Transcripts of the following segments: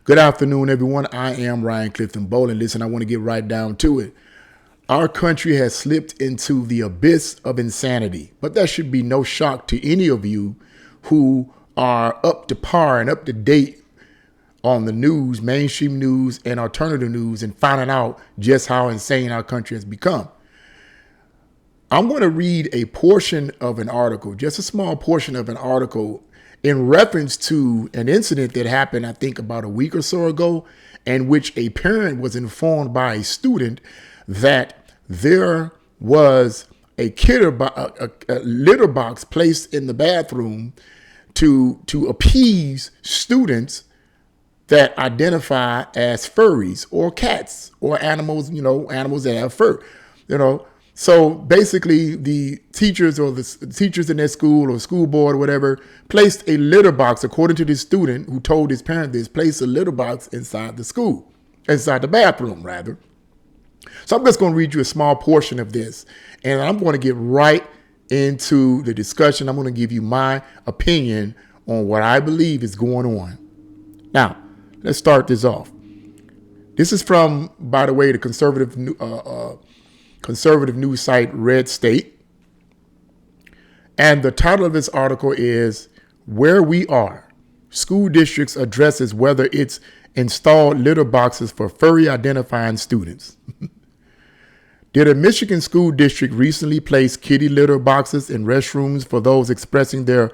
Good afternoon, everyone. I am Ryan Clifton Bowling. Listen, I want to get right down to it. Our country has slipped into the abyss of insanity, but that should be no shock to any of you who are up to par and up to date on the news, mainstream news and alternative news, and finding out just how insane our country has become. I'm going to read a portion of an article, just a small portion of an article in reference to an incident that happened, I think about a week or so ago, in which a parent was informed by a student that there was a litter box placed in the bathroom to appease students that identify as furries or cats or animals, animals that have fur, So basically the teachers or the teachers in their school or school board or whatever placed a litter box, according to this student who told his parent this, placed a litter box inside the bathroom rather. So I'm just going to read you a small portion of this, and I'm going to get right into the discussion. I'm going to give you my opinion on what I believe is going on. Now, let's start this off. This is from, by the way, the conservative news site Red State. And the title of this article is Where We Are. School Districts Addresses Whether It's Installed Litter Boxes for Furry Identifying Students. Did a Michigan school district recently place kitty litter boxes in restrooms for those expressing their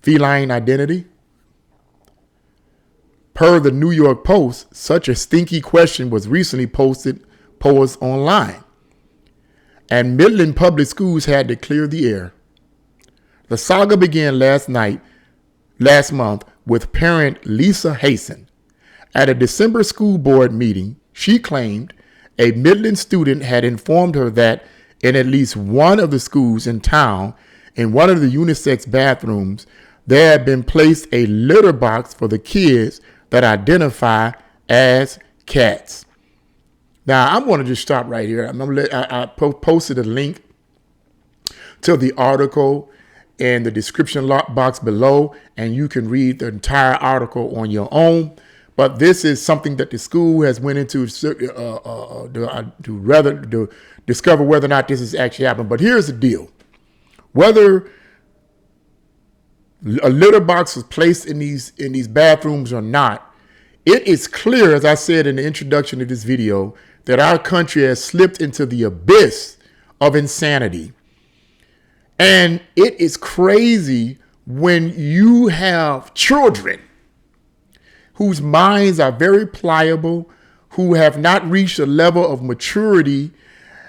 feline identity? Per the New York Post, such a stinky question was recently posed online, and Midland Public Schools had to clear the air. The saga began last month with parent Lisa Hasten. At a December school board meeting, she claimed a Midland student had informed her that in at least one of the schools in town, in one of the unisex bathrooms, there had been placed a litter box for the kids that identify as cats. Now, I'm going to just stop right here. I posted a link to the article in the description box below, and you can read the entire article on your own. But this is something that the school has went into to discover whether or not this has actually happened. But here's the deal. Whether a litter box was placed in these bathrooms or not, it is clear, as I said in the introduction to this video, that our country has slipped into the abyss of insanity. And it is crazy when you have children whose minds are very pliable, who have not reached a level of maturity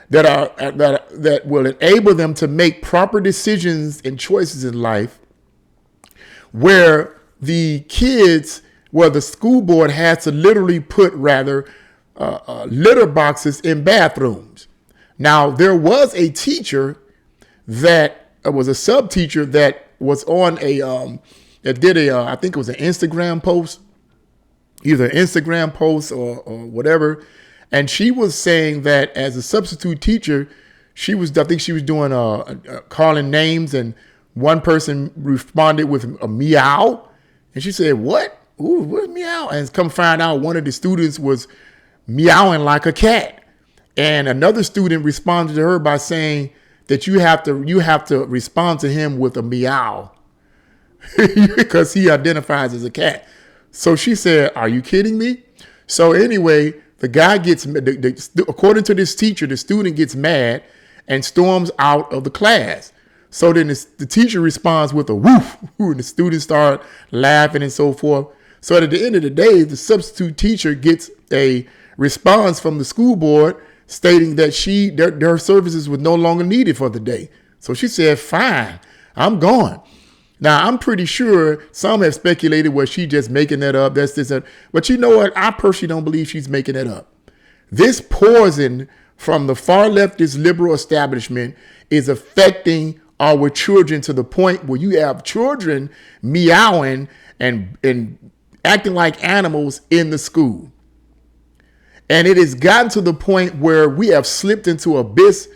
that will enable them to make proper decisions and choices in life, where the school board has to literally put litter boxes in bathrooms. Now, there was a teacher that was a sub teacher that was on that did I think it was an Instagram post, either an Instagram post or whatever. And she was saying that as a substitute teacher, I think she was doing calling names, and one person responded with a meow. And she said, what? Ooh, what's meow? And come find out one of the students was meowing like a cat. And another student responded to her by saying that you have to respond to him with a meow because he identifies as a cat. So she said, are you kidding me? So anyway, the guy according to this teacher, the student gets mad and storms out of the class. So then the teacher responds with a woof, and the students start laughing and so forth. So at the end of the day, the substitute teacher gets a response from the school board stating that their services were no longer needed for the day. So she said, fine, I'm gone. Now, I'm pretty sure some have speculated, was she just making that up? But you know what? I personally don't believe she's making that up. This poison from the far leftist liberal establishment is affecting our children to the point where you have children meowing and acting like animals in the school. And it has gotten to the point where we have slipped into an abyss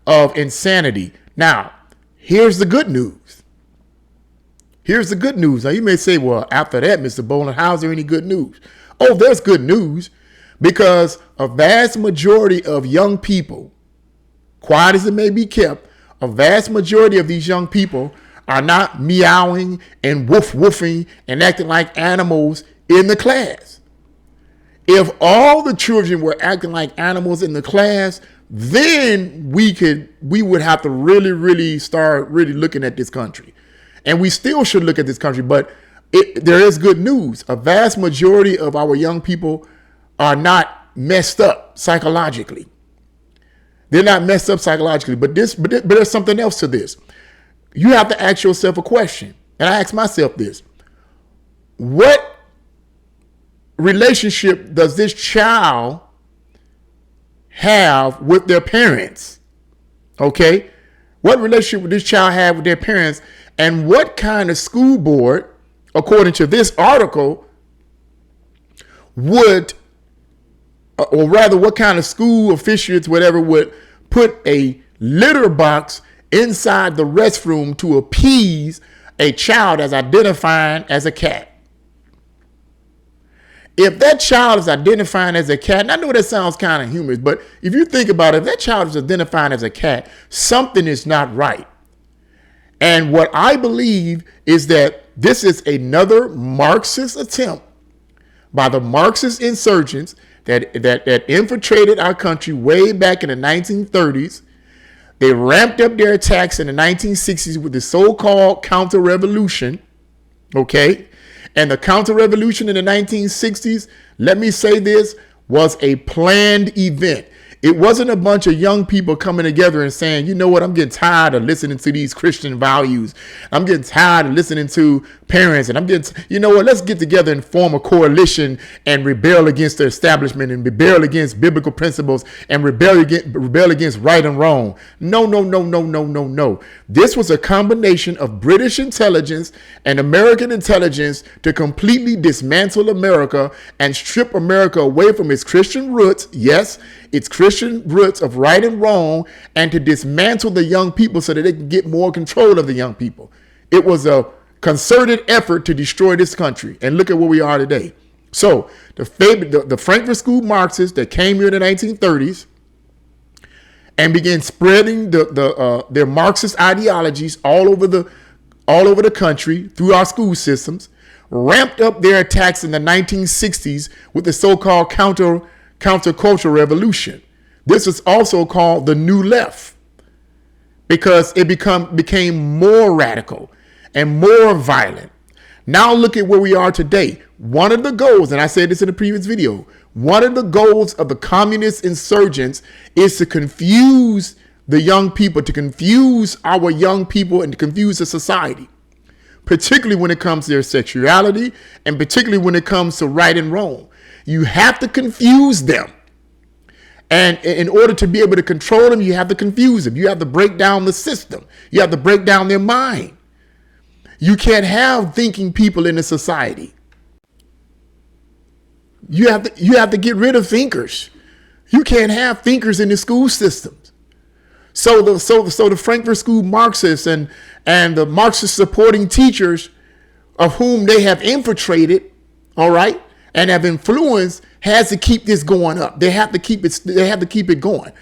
of insanity. Now, here's the good news. Here's the good news. Now, you may say, well, after that, Mr. Boland, how's there any good news? Oh, there's good news, because a vast majority of young people, quiet as it may be kept, a vast majority of these young people are not meowing and woofing and acting like animals in the class. If all the children were acting like animals in the class, then we would have to really start really looking at this country. And we still should look at this country, but there is good news. A vast majority of our young people are not messed up psychologically. They're not messed up psychologically, but there's something else to this. You have to ask yourself a question. And I ask myself this: what relationship does this child have with their parents? Okay. What relationship would this child have with their parents? And what kind of school board, according to this article, would, or rather, what kind of school officials, whatever, would put a litter box inside the restroom to appease a child as identifying as a cat? If that child is identifying as a cat, and I know that sounds kind of humorous, but if you think about it, if that child is identifying as a cat, something is not right. And what I believe is that this is another Marxist attempt by the Marxist insurgents that infiltrated our country way back in the 1930s. They ramped up their attacks in the 1960s with the so-called counter-revolution, okay? And the counter-revolution in the 1960s, let me say this, was a planned event. It wasn't a bunch of young people coming together and saying, you know what, I'm getting tired of listening to these Christian values. I'm getting tired of listening to parents. And you know what, let's get together and form a coalition and rebel against the establishment and rebel against biblical principles and rebel against right and wrong. No. This was a combination of British intelligence and American intelligence to completely dismantle America and strip America away from its Christian roots. Yes, its Christian roots of right and wrong, and to dismantle the young people so that they can get more control of the young people. It was a concerted effort to destroy this country. And look at where we are today. So the Frankfurt School Marxists that came here in the 1930s and began spreading their Marxist ideologies all over the country through our school systems, ramped up their attacks in the 1960s with the so-called countercultural revolution. This is also called the New Left because it became more radical and more violent. Now look at where we are today. One of the goals, and I said this in a previous video, one of the goals of the communist insurgents is to confuse the young people, to confuse our young people, and to confuse the society, particularly when it comes to their sexuality and particularly when it comes to right and wrong. You have to confuse them. And in order to be able to control them, you have to confuse them. You have to break down the system. You have to break down their mind. You can't have thinking people in a society. You have to get rid of thinkers. You can't have thinkers in the school systems. So the Frankfurt School Marxists and the Marxist supporting teachers of whom they have infiltrated, all right, and have influenced, has to keep this going up. They have to keep it going.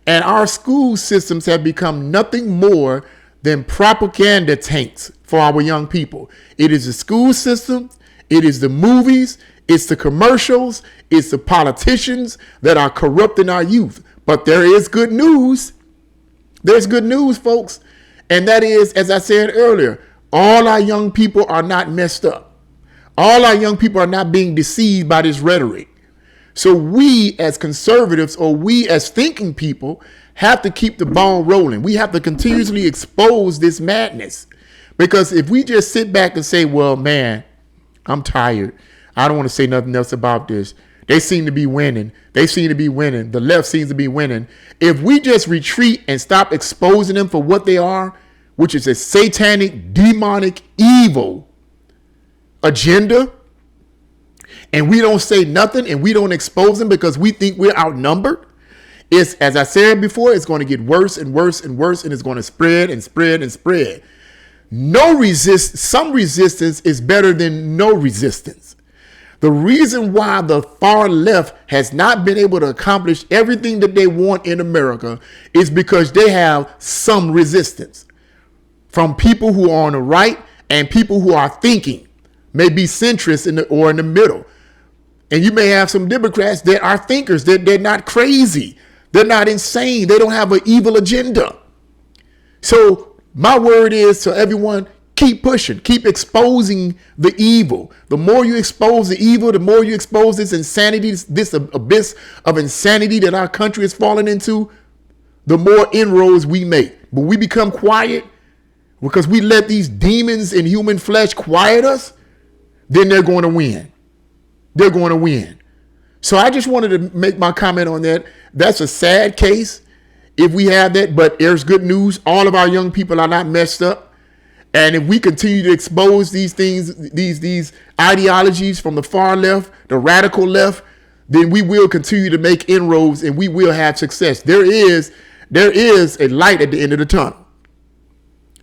And our school systems have become nothing more than propaganda tanks for our young people. It is the school system, it is the movies, it's the commercials, it's the politicians that are corrupting our youth. But there is good news. There's good news, folks. And that is, as I said earlier, all our young people are not messed up. All our young people are not being deceived by this rhetoric. So we as conservatives, or we as thinking people, have to keep the ball rolling. We have to continuously expose this madness. Because if we just sit back and say, well, man, I'm tired, I don't want to say nothing else about this. They seem to be winning. They seem to be winning. The left seems to be winning. If we just retreat and stop exposing them for what they are, which is a satanic, demonic, evil agenda, and we don't say nothing and we don't expose them because we think we're outnumbered, it's, as I said before, it's going to get worse and worse and worse, and it's going to spread and spread and spread. some resistance is better than no resistance. The reason why the far left has not been able to accomplish everything that they want in America is because they have some resistance from people who are on the right and people who are thinking, maybe centrists or in the middle. And you may have some Democrats that are thinkers, that they're not crazy. They're not insane. They don't have an evil agenda. So my word is to everyone, keep pushing, keep exposing the evil. The more you expose the evil, the more you expose this insanity, this abyss of insanity that our country has fallen into, the more inroads we make. But we become quiet because we let these demons in human flesh quiet us, then they're going to win. They're going to win. So I just wanted to make my comment on that. That's a sad case if we have that, but there's good news. All of our young people are not messed up. And if we continue to expose these things, these ideologies from the far left, the radical left, then we will continue to make inroads and we will have success. There is a light at the end of the tunnel.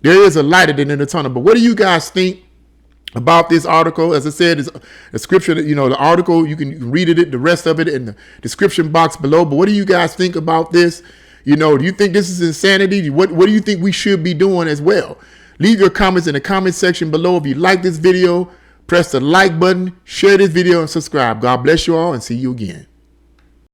There is a light at the end of the tunnel. But what do you guys think about this article? As I said, it's a scripture, the article, you can read it, the rest of it in the description box below. But what do you guys think about this? Do you think this is insanity? What do you think we should be doing as well? Leave your comments in the comment section below. If you like this video, press the like button, share this video, and subscribe. God bless you all, and see you again.